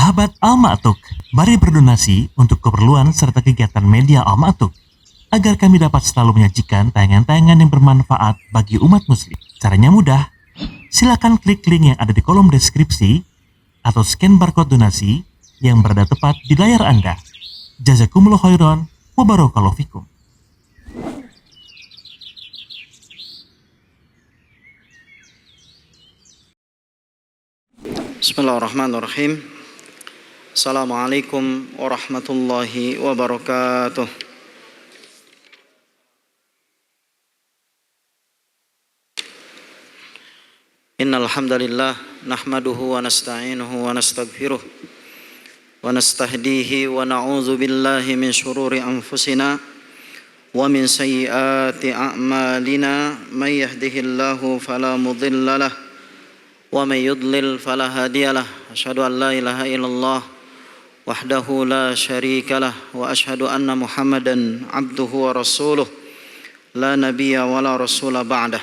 Sahabat Al-Ma'tuk, mari berdonasi untuk keperluan serta kegiatan media Al-Ma'tuk agar kami dapat selalu menyajikan tayangan-tayangan yang bermanfaat bagi umat muslim. Caranya mudah, silakan klik link yang ada di kolom deskripsi atau scan barcode donasi yang berada tepat di layar Anda. Jazakumullah khairan wa barakallahu fikum. Bismillahirrahmanirrahim. Assalamualaikum warahmatullahi wabarakatuh. Innal hamdalillah nahmaduhu wa nasta'inuhu wa nastaghfiruh wa nastahdihi wa na'udzu billahi min shururi anfusina wa min sayyiati a'malina may yahdihillahu fala mudilla lahu wa may yudlil fala hadiyalah. Asyhadu an la ilaha illallah wahdahu la syarika lah wa asyhadu anna Muhammadan abduhu wa rasuluh la nabiyya wa la rasula ba'dah.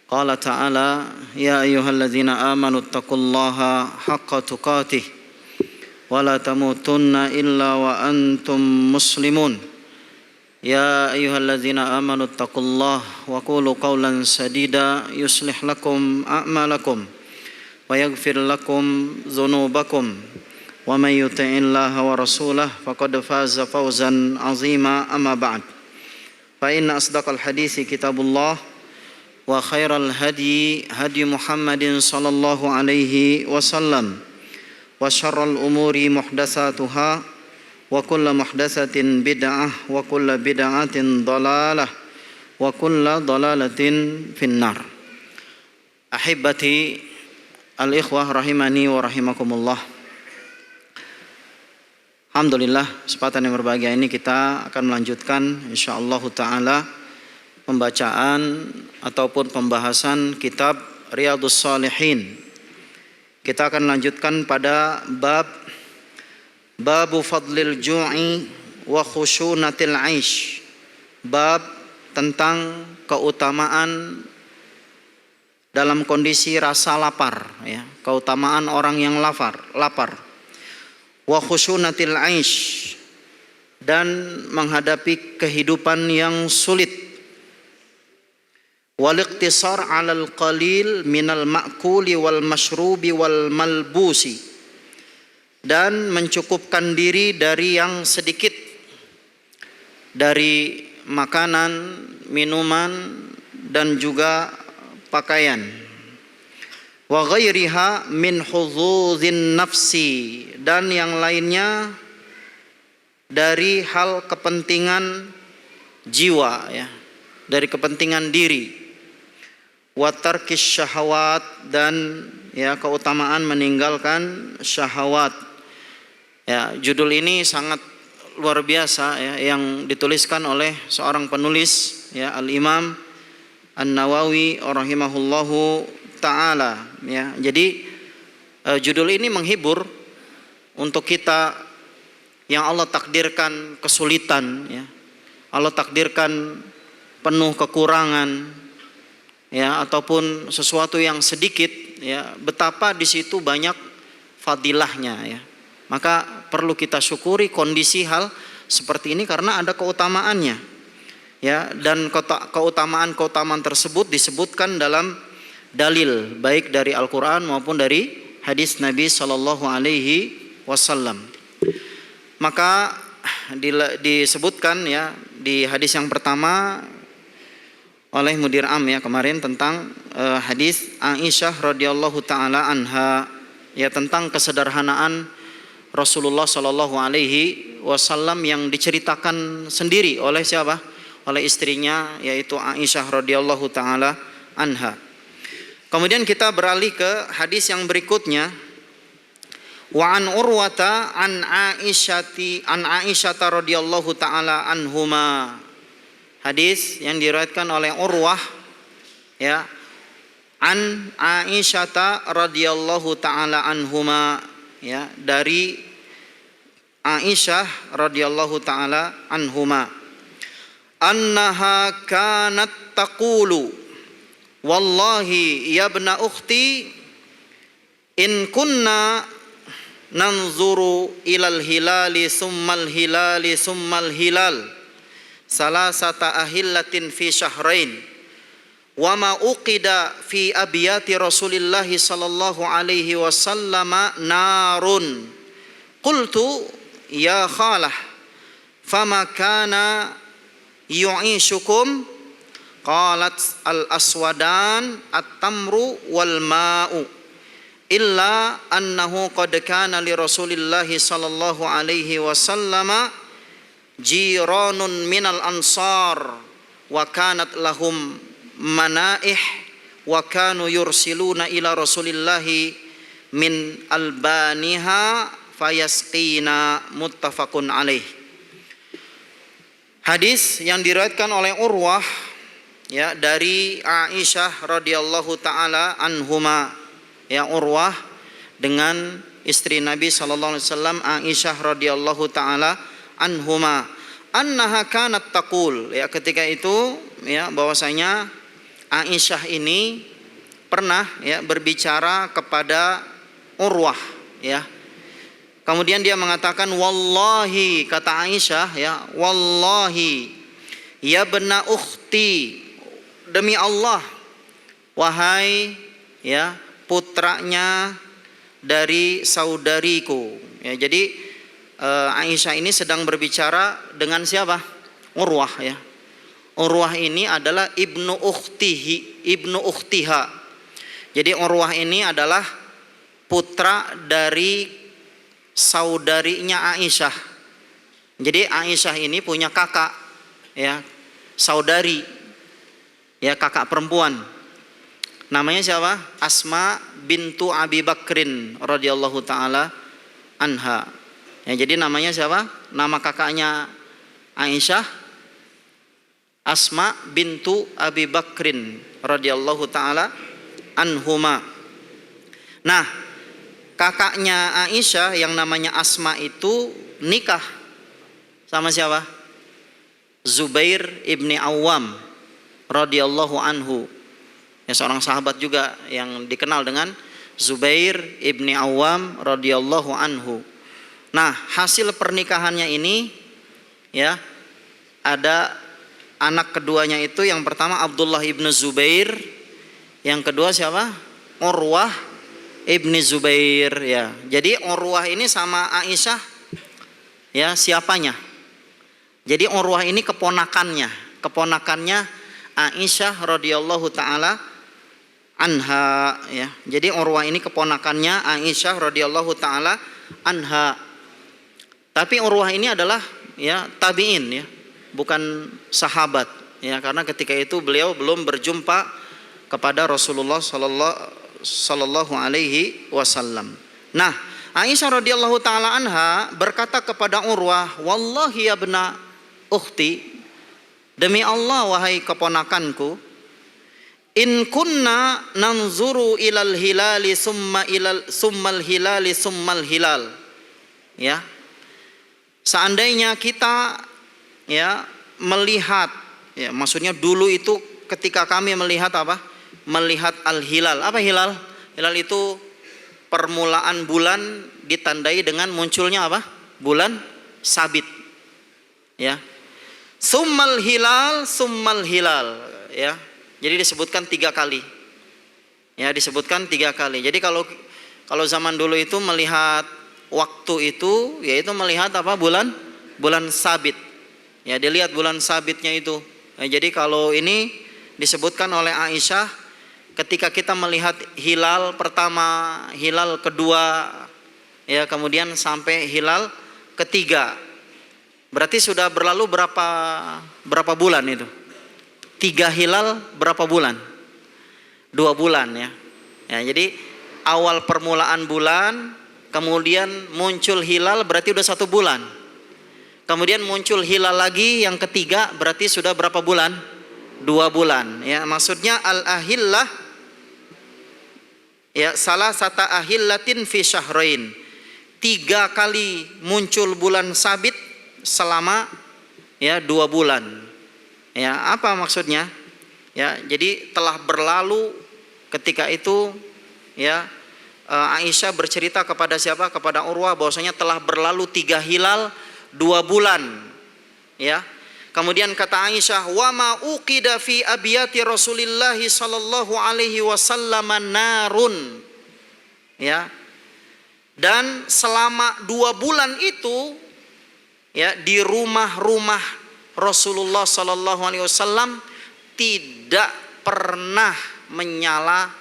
Qala ta'ala ya ayyuhalladzina amanu taqullaha haqqa tuqatih wa la tamutunna illa wa antum muslimun. Ya ayyuhalladzina amanu taqullaha wa qulu qawlan sadida yuslih lakum a'malakum wa yaghfir lakum dzunubakum wa may yuti'illaha wa rasulahu faqad faza fawzan 'azima. Amma ba'd. Fa inna asdaqal haditsi kitabullah wa khairal hadi hadi Muhammadin sallallahu alaihi wasallam wa syarral umuri muhdatsatuha wa kullu muhdatsatin bid'ah wa kullu bid'atin dhalalah wa kullu dhalalatin finnar. Ahibati al-ikhwah rahimani wa rahimakumullah. Alhamdulillah, kesempatan yang berbahagia ini kita akan melanjutkan insyaallah ta'ala pembacaan ataupun pembahasan kitab Riyadhus Shalihin. Kita akan lanjutkan pada Babu fadlil ju'i wa khushunatil aish. Bab tentang keutamaan dalam kondisi rasa lapar, ya, keutamaan orang yang lapar. Wa khushunatil aish, dan menghadapi kehidupan yang sulit. Wal iqtisar 'alal qalil minal ma'kuli wal mashrubi wal malbusi, dan mencukupkan diri dari yang sedikit dari makanan, minuman dan juga pakaian. Wa ghairiha min hudzudzin nafsi, dan yang lainnya dari hal kepentingan jiwa, ya, dari kepentingan diri. Wa tarkis syahawat, dan ya keutamaan meninggalkan syahwat. Ya, judul ini sangat luar biasa, ya, yang dituliskan oleh seorang penulis, ya, Al-Imam An-Nawawi rahimahullahu ta'ala, ya. Jadi judul ini menghibur untuk kita yang Allah takdirkan kesulitan, ya. Allah takdirkan penuh kekurangan, ya, ataupun sesuatu yang sedikit, ya, betapa di situ banyak fadilahnya, ya. Maka perlu kita syukuri kondisi hal seperti ini karena ada keutamaannya, ya, dan keutamaan tersebut disebutkan dalam dalil baik dari Al-Qur'an maupun dari hadis Nabi sallallahu alaihi wasallam. Maka disebutkan, ya, di hadis yang pertama oleh Mudir Am, ya, kemarin tentang hadis Aisyah radhiyallahu taala anha, ya, tentang kesederhanaan Rasulullah sallallahu alaihi wasallam yang diceritakan sendiri oleh siapa? Oleh istrinya, yaitu Aisyah radhiyallahu taala anha. Kemudian kita beralih ke hadis yang berikutnya. Wa an Urwata an Aisyata radhiyallahu taala anhuma. Hadis yang diriwayatkan oleh Urwah, ya, an Aisyata radhiyallahu taala anhuma, ya, dari Aisyah radhiyallahu taala anhuma, annaha kanat taqulu wallahi ya ibna ukhti in kunna nanzuru ilal hilali summal hilali summal hilal salasata ahillatin fi syahrain wa ma uqida fi abiyati Rasulillah sallallahu alaihi wasallam narun qultu ya khalah fama kana yu'ishukum qalat al aswadan at-tamru wal ma'u illa annahu qad kana li Rasulillah sallallahu alaihi wasallam jiranun minal ansar wa kanat lahum manaih wa kanu yursiluna ila Rasulillah min albaniha fayasqina muttafaqun alaih. Hadis yang diriwayatkan oleh Urwah ya dari Aisyah radhiyallahu taala anhuma. Ya, Urwah dengan istri Nabi sallallahu alaihi wasallam Aisyah radhiyallahu taala anhuma annaha kanat taqul, ya ketika itu ya bahwasanya Aisyah ini pernah ya berbicara kepada Urwah ya. Kemudian dia mengatakan wallahi, kata Aisyah ya, wallahi ya bena ukhti, demi Allah wahai ya putranya dari saudariku. Ya, jadi Aisyah ini sedang berbicara dengan siapa? Urwah ya. Urwah ini adalah ibnu ukhtiha. Jadi Urwah ini adalah putra dari saudarinya Aisyah. Jadi Aisyah ini punya kakak ya, saudari ya, kakak perempuan. Namanya siapa? Asma bintu Abi Bakrin radhiyallahu taala anha. Ya, jadi namanya siapa? Nama kakaknya Aisyah Asma bintu Abi Bakrin radhiyallahu taala anhuma. Nah, kakaknya Aisyah yang namanya Asma itu nikah sama siapa? Zubair ibni Awam radhiyallahu anhu. Ya, seorang sahabat juga yang dikenal dengan Zubair ibni Awam radhiyallahu anhu. Nah, hasil pernikahannya ini ya ada anak keduanya itu, yang pertama Abdullah ibnu Zubair, yang kedua siapa? Urwah ibni Zubair ya. Jadi Urwah ini sama Aisyah ya siapanya? Jadi Urwah ini keponakannya Aisyah radhiyallahu taala anha ya. Jadi Urwah ini keponakannya Aisyah radhiyallahu taala anha. Tapi Urwah ini adalah ya tabi'in ya, bukan sahabat ya, karena ketika itu beliau belum berjumpa kepada Rasulullah sallallahu alaihi wasallam. Nah, Aisyah radhiyallahu taala anha berkata kepada Urwah, "Wallahi ya bna ukhti, demi Allah wahai keponakanku, in kunna nanzuru ilal hilali summal hilali summal hilal." Ya. Seandainya kita ya melihat ya, maksudnya dulu itu ketika kami melihat apa? Melihat al-hilal. Apa hilal? Hilal itu permulaan bulan ditandai dengan munculnya apa? Bulan sabit. Ya. Summal hilal ya. Jadi disebutkan 3 kali. Ya, disebutkan 3 kali. Jadi kalau zaman dulu itu melihat waktu itu yaitu melihat apa? Bulan sabit. Ya, dilihat bulan sabitnya itu. Ya, jadi kalau ini disebutkan oleh Aisyah, ketika kita melihat hilal pertama, hilal kedua, ya kemudian sampai hilal ketiga, berarti sudah berlalu berapa bulan itu? 3 hilal berapa bulan? 2 bulan ya. Ya, jadi awal permulaan bulan, kemudian muncul hilal berarti udah 1 bulan. Kemudian muncul hilal lagi yang ketiga, berarti sudah berapa bulan? 2 bulan. Ya, maksudnya al-ahillah ya salah satu ahillatin fi syahrain. 3 kali muncul bulan sabit selama ya 2 bulan. Ya, apa maksudnya? Ya, jadi telah berlalu ketika itu ya Aisyah bercerita kepada siapa? Kepada Urwah bahwasanya telah berlalu 3 hilal 2 bulan. Ya. Kemudian kata Aisyah, "Wa ma uqida fi abiyati Rasulillah sallallahu alaihi wasallam narun." Ya. Dan selama 2 bulan itu ya, di rumah-rumah Rasulullah sallallahu alaihi wasallam tidak pernah menyala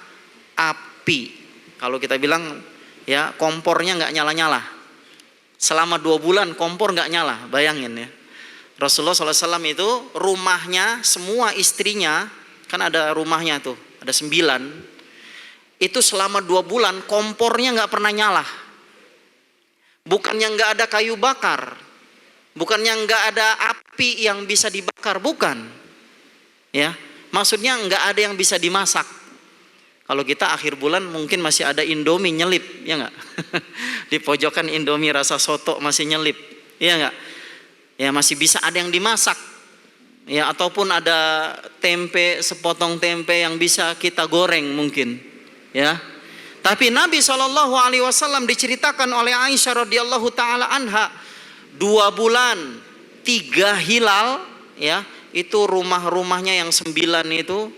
api. Kalau kita bilang ya, kompornya nggak nyala-nyala. Selama 2 bulan kompor nggak nyala, bayangin ya. Rasulullah SAW itu rumahnya, semua istrinya, kan ada rumahnya tuh, ada 9. Itu selama 2 bulan kompornya nggak pernah nyala. Bukannya nggak ada kayu bakar, bukannya nggak ada api yang bisa dibakar, bukan. Ya, maksudnya nggak ada yang bisa dimasak. Kalau kita akhir bulan mungkin masih ada Indomie nyelip, ya nggak? Di pojokan Indomie rasa soto masih nyelip, ya nggak? Ya masih bisa ada yang dimasak, ya ataupun ada tempe, sepotong tempe yang bisa kita goreng mungkin, ya. Tapi Nabi SAW diceritakan oleh Aisyah radhiyallahu taala anha 2 bulan 3 hilal, ya itu rumah-rumahnya yang 9 itu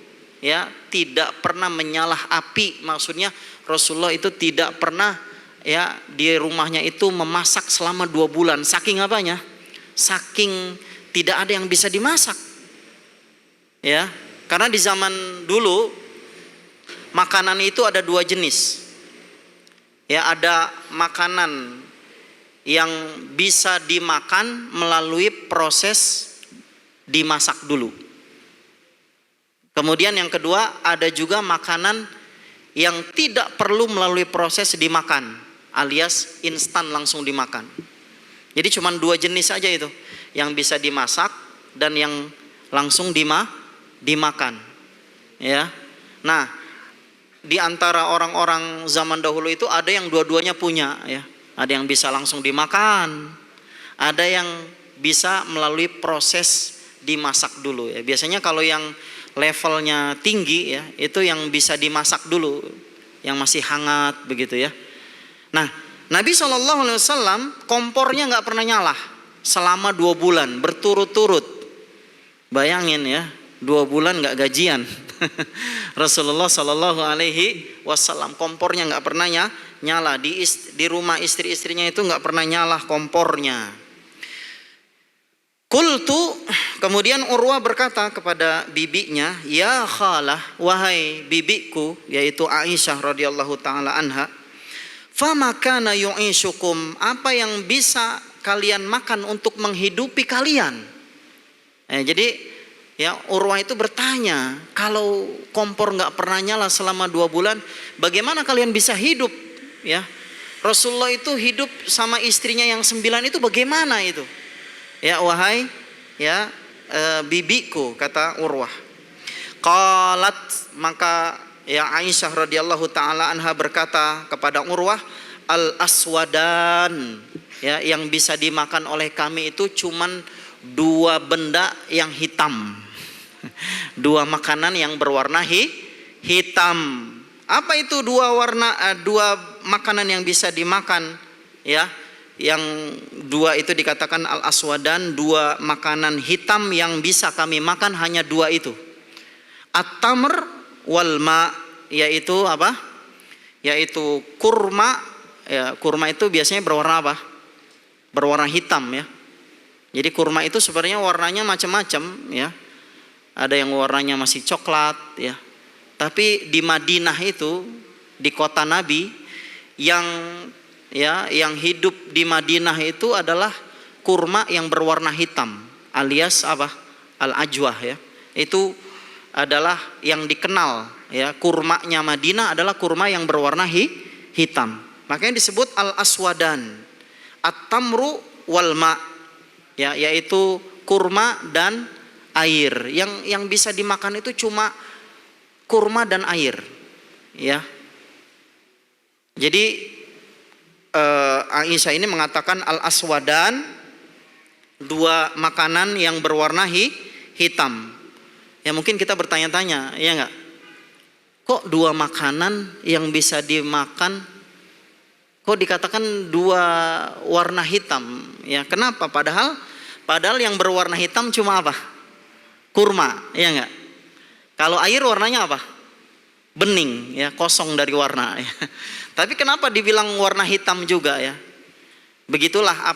ya tidak pernah menyala api. Maksudnya Rasulullah itu tidak pernah ya di rumahnya itu memasak selama 2 bulan. Saking apanya? Saking tidak ada yang bisa dimasak. Ya, karena di zaman dulu makanan itu ada 2 jenis. Ya, ada makanan yang bisa dimakan melalui proses dimasak dulu. Kemudian yang kedua, ada juga makanan yang tidak perlu melalui proses dimakan, alias instan langsung dimakan. Jadi cuma 2 jenis saja itu, yang bisa dimasak dan yang langsung dimakan. Ya. Nah, di antara orang-orang zaman dahulu itu ada yang dua-duanya punya, ya. Ada yang bisa langsung dimakan, ada yang bisa melalui proses dimasak dulu, ya. Biasanya kalau yang levelnya tinggi ya, itu yang bisa dimasak dulu, yang masih hangat begitu ya. Nah, Nabi SAW kompornya nggak pernah nyala selama 2 bulan berturut-turut. Bayangin ya, 2 bulan nggak gajian. Rasulullah SAW kompornya nggak pernah nyala di rumah istri-istrinya itu nggak pernah nyala kompornya. Qultu, kemudian Urwah berkata kepada bibinya, "Ya khalah, wahai bibiku," yaitu Aisyah radhiyallahu taala anha, "Fama kana yu'ishukum," apa yang bisa kalian makan untuk menghidupi kalian? Jadi ya Urwah itu bertanya, kalau kompor nggak pernah nyala selama 2 bulan, bagaimana kalian bisa hidup? Ya, Rasulullah itu hidup sama istrinya yang 9 itu bagaimana itu? Ya wahai ya bibiku, kata Urwah. Qalat, maka ya Aisyah radhiyallahu taala anha berkata kepada Urwah, "Al-aswadan," ya yang bisa dimakan oleh kami itu cuman 2 benda yang hitam. 2 makanan yang berwarna hitam. Apa itu 2 makanan yang bisa dimakan? Ya, yang 2 itu dikatakan al-aswadan, 2 makanan hitam yang bisa kami makan hanya 2 itu. At-tamr wal ma, yaitu apa? Yaitu kurma. Ya, kurma itu biasanya berwarna apa? Berwarna hitam ya. Jadi kurma itu sebenarnya warnanya macam-macam ya. Ada yang warnanya masih coklat ya. Tapi di Madinah itu, di kota Nabi, yang hidup di Madinah itu adalah kurma yang berwarna hitam, alias apa? Al-ajwah ya. Itu adalah yang dikenal ya, kurmanya Madinah adalah kurma yang berwarna hitam. Makanya disebut al-aswadan. At-tamru wal ma, ya, yaitu kurma dan air. Yang bisa dimakan itu cuma kurma dan air ya. Jadi Aisyah ini mengatakan al-aswadan, 2 makanan yang berwarna hitam. Ya mungkin kita bertanya-tanya, ya enggak? Kok 2 makanan yang bisa dimakan Kok dikatakan dua warna hitam? Ya, kenapa? Padahal yang berwarna hitam cuma apa? Kurma, ya enggak? Kalau air warnanya apa? Bening, ya, kosong dari warna. Ya. Tapi kenapa dibilang warna hitam juga ya? Begitulah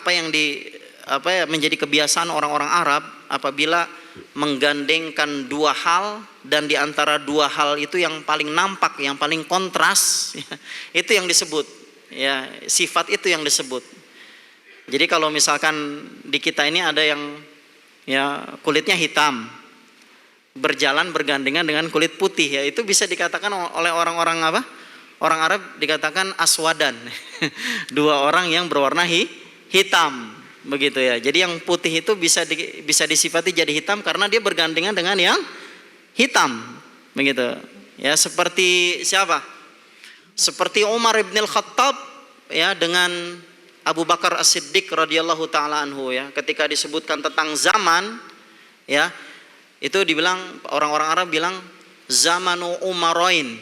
menjadi kebiasaan orang-orang Arab apabila menggandengkan dua hal, dan di antara dua hal itu yang paling nampak, yang paling kontras, ya, itu yang disebut. Ya, sifat itu yang disebut. Jadi kalau misalkan di kita ini ada yang ya kulitnya hitam berjalan bergandengan dengan kulit putih, ya itu bisa dikatakan oleh orang-orang apa? Orang Arab dikatakan aswadan. Dua orang yang berwarna hitam, begitu ya. Jadi yang putih itu bisa disifati jadi hitam karena dia bergandengan dengan yang hitam, begitu. Ya, seperti siapa? Seperti Umar bin Al-Khattab ya dengan Abu Bakar As-Siddiq radhiyallahu taala anhu ya. Ketika disebutkan tentang zaman ya, itu dibilang orang-orang Arab bilang zamanu Umaroin.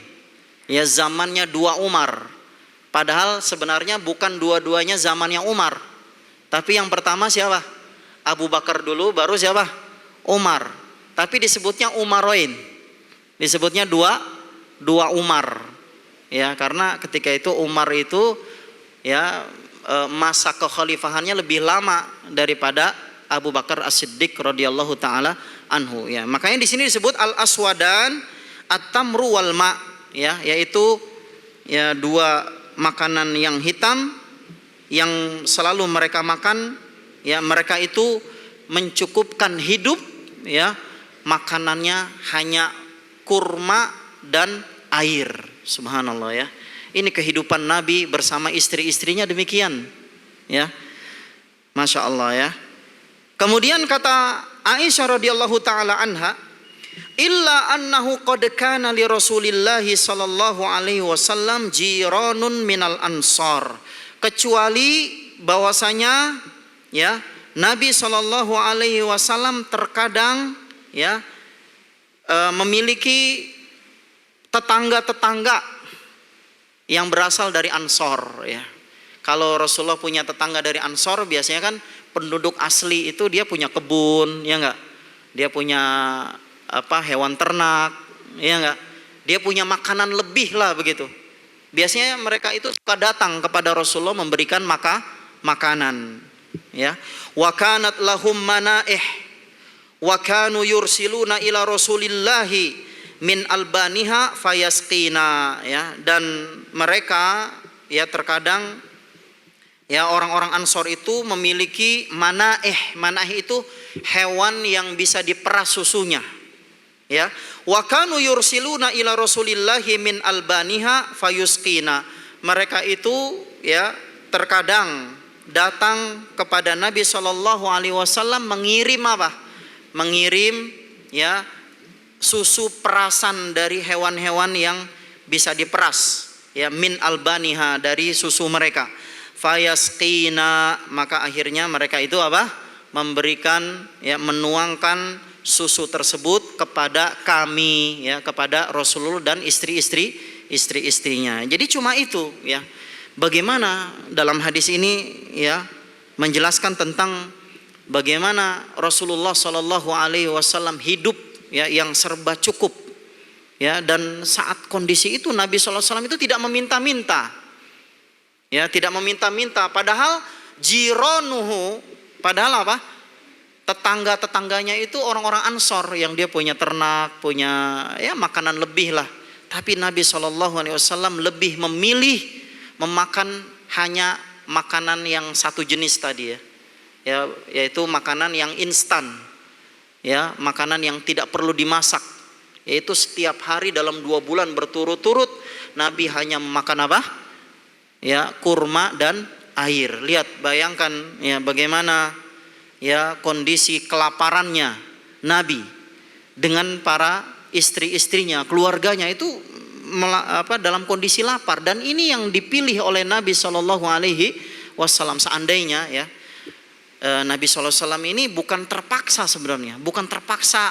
Ya, zamannya dua Umar. Padahal sebenarnya bukan dua-duanya zamannya Umar. Tapi yang pertama siapa? Abu Bakar dulu, baru siapa? Umar. Tapi disebutnya Umaroin. Disebutnya dua Umar. Ya, karena ketika itu Umar itu ya masa kekhalifahannya lebih lama daripada Abu Bakar As-Siddiq radhiyallahu taala anhu ya. Makanya di sini disebut al-aswadan at-tamru wal ma, ya, yaitu ya dua makanan yang hitam yang selalu mereka makan, ya, mereka itu mencukupkan hidup, ya, makanannya hanya kurma dan air. Subhanallah ya. Ini kehidupan Nabi bersama istri-istrinya demikian, ya. Masya Allah ya. Kemudian kata Aisyah radhiyallahu taala anha, illa annahu qad kana li Rasulillah sallallahu alaihi wasallam jiranun minal ansar. Kecuali bahwasanya ya Nabi sallallahu alaihi wasallam terkadang ya memiliki tetangga-tetangga yang berasal dari Ansor ya. Kalau Rasulullah punya tetangga dari Ansor, biasanya kan penduduk asli itu dia punya kebun, ya enggak? Dia punya hewan ternak, ya enggak? Dia punya makanan lebih lah begitu. Biasanya mereka itu suka datang kepada Rasulullah memberikan makanan, ya. Wa kanat lahum manaih wa kanu yursiluna ila Rasulillahi min albaniha fayasqina, ya. Dan mereka ya terkadang ya orang-orang Ansor itu memiliki manaih. Manaih itu hewan yang bisa diperas susunya, ya. Wa kanu yursiluna ila Rasulillahi min albaniha fayusqina. Mereka itu ya terkadang datang kepada Nabi sallallahu alaihi wasallam mengirim apa? Mengirim ya susu perasan dari hewan-hewan yang bisa diperas, ya, min albaniha, dari susu mereka. Fayasqina, maka akhirnya mereka itu apa? Memberikan ya, menuangkan susu tersebut kepada kami, ya, kepada Rasulullah dan istri-istrinya. Jadi cuma itu ya. Bagaimana dalam hadis ini ya menjelaskan tentang bagaimana Rasulullah Shallallahu alaihi wasallam hidup ya yang serba cukup, ya, dan saat kondisi itu Nabi Shallallahu alaihi wasallam itu tidak meminta-minta. Ya, tidak meminta-minta, padahal jironuhu, padahal apa? Tetangga-tetangganya itu orang-orang Ansor yang dia punya ternak, punya ya makanan lebih lah. Tapi Nabi SAW lebih memilih memakan hanya makanan yang satu jenis tadi ya. Ya, yaitu makanan yang instan. Ya, makanan yang tidak perlu dimasak. Yaitu setiap hari dalam 2 bulan berturut-turut Nabi hanya memakan apa? Ya, kurma dan air. Lihat, bayangkan ya bagaimana ya kondisi kelaparannya Nabi dengan para istri-istrinya, keluarganya itu dalam kondisi lapar, dan ini yang dipilih oleh Nabi Shallallahu alaihi wasallam. Seandainya ya Nabi Shallallahu alaihi wasallam ini bukan terpaksa, sebenarnya bukan terpaksa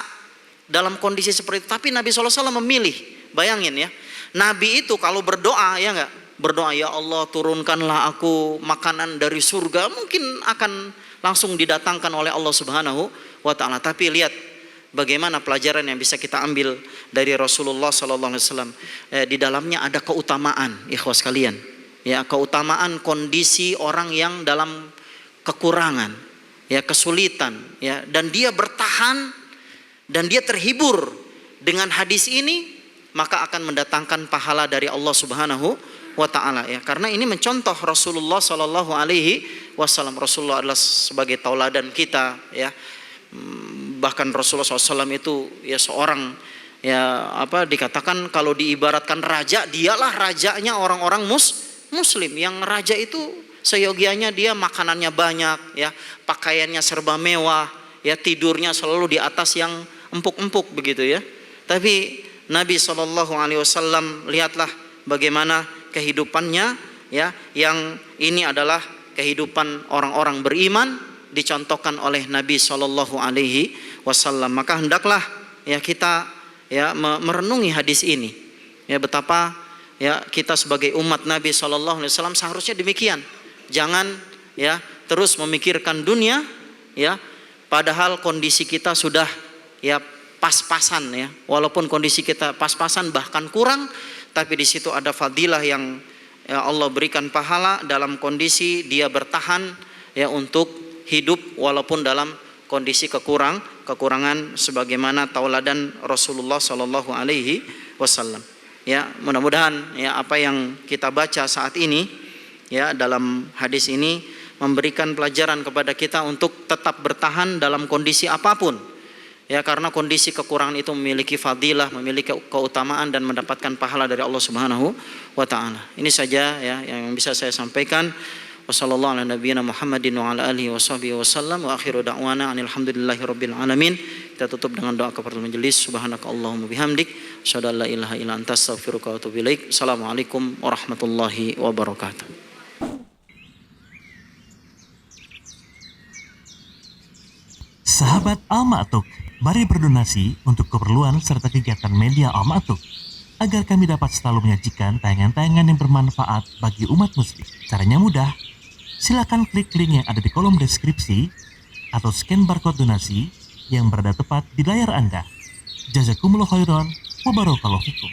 dalam kondisi seperti itu, tapi Nabi Shallallahu alaihi wasallam memilih. Bayangin ya, Nabi itu kalau berdoa ya enggak, berdoa, ya Allah turunkanlah aku makanan dari surga, mungkin akan langsung didatangkan oleh Allah Subhanahu wa taala. Tapi lihat bagaimana pelajaran yang bisa kita ambil dari Rasulullah sallallahu alaihi wasallam. Di dalamnya ada keutamaan, ikhwas sekalian. Ya, keutamaan kondisi orang yang dalam kekurangan, ya, kesulitan, ya, dan dia bertahan dan dia terhibur dengan hadis ini, maka akan mendatangkan pahala dari Allah Subhanahu wa taala, ya. Karena ini mencontoh Rasulullah sallallahu alaihi wasallam. Rasulullah adalah sebagai tauladan kita, ya. Bahkan Rasulullah SAW itu ya seorang, ya apa, dikatakan kalau diibaratkan raja, dialah rajanya orang-orang muslim. Yang raja itu seyogianya dia makanannya banyak, ya, pakaiannya serba mewah, ya, tidurnya selalu di atas yang empuk-empuk begitu, ya. Tapi Nabi SAW, lihatlah bagaimana kehidupannya, ya, yang ini adalah kehidupan orang-orang beriman dicontohkan oleh Nabi SAW. Maka hendaklah, ya, kita, ya, merenungi hadis ini, ya, betapa, ya, kita sebagai umat Nabi SAW seharusnya demikian. Jangan, ya, terus memikirkan dunia, ya, padahal kondisi kita sudah, ya, pas-pasan, ya. Walaupun kondisi kita pas-pasan bahkan kurang, tapi di situ ada fadilah yang, ya, Allah berikan pahala dalam kondisi dia bertahan, ya, untuk hidup walaupun dalam kondisi kekurangan, sebagaimana tauladan Rasulullah sallallahu alaihi wasallam. Ya, mudah-mudahan, ya, apa yang kita baca saat ini, ya, dalam hadis ini memberikan pelajaran kepada kita untuk tetap bertahan dalam kondisi apapun. Ya, karena kondisi kekurangan itu memiliki fadilah, memiliki keutamaan dan mendapatkan pahala dari Allah Subhanahu wa taala. Ini saja, ya, yang bisa saya sampaikan. Wassallallahu ala nabiyyina Muhammadin wa ala alihi washabbihi wasallam wa akhiru da'wana alhamdulillahi rabbil alamin. Kita tutup dengan doa kafaratul majelis. Subhanakallahumma bihamdik asyhadu an la ilaha illa anta astaghfiruka wa atubu ilaik. Assalamualaikum warahmatullahi wabarakatuh. Sahabat Al-Ma'tuk, mari berdonasi untuk keperluan serta kegiatan media Al-Ma'tuk agar kami dapat selalu menyajikan tayangan-tayangan yang bermanfaat bagi umat muslim. Caranya mudah. Silakan klik link yang ada di kolom deskripsi atau scan barcode donasi yang berada tepat di layar Anda. Jazakumullah khairan wa barakallahu fikum.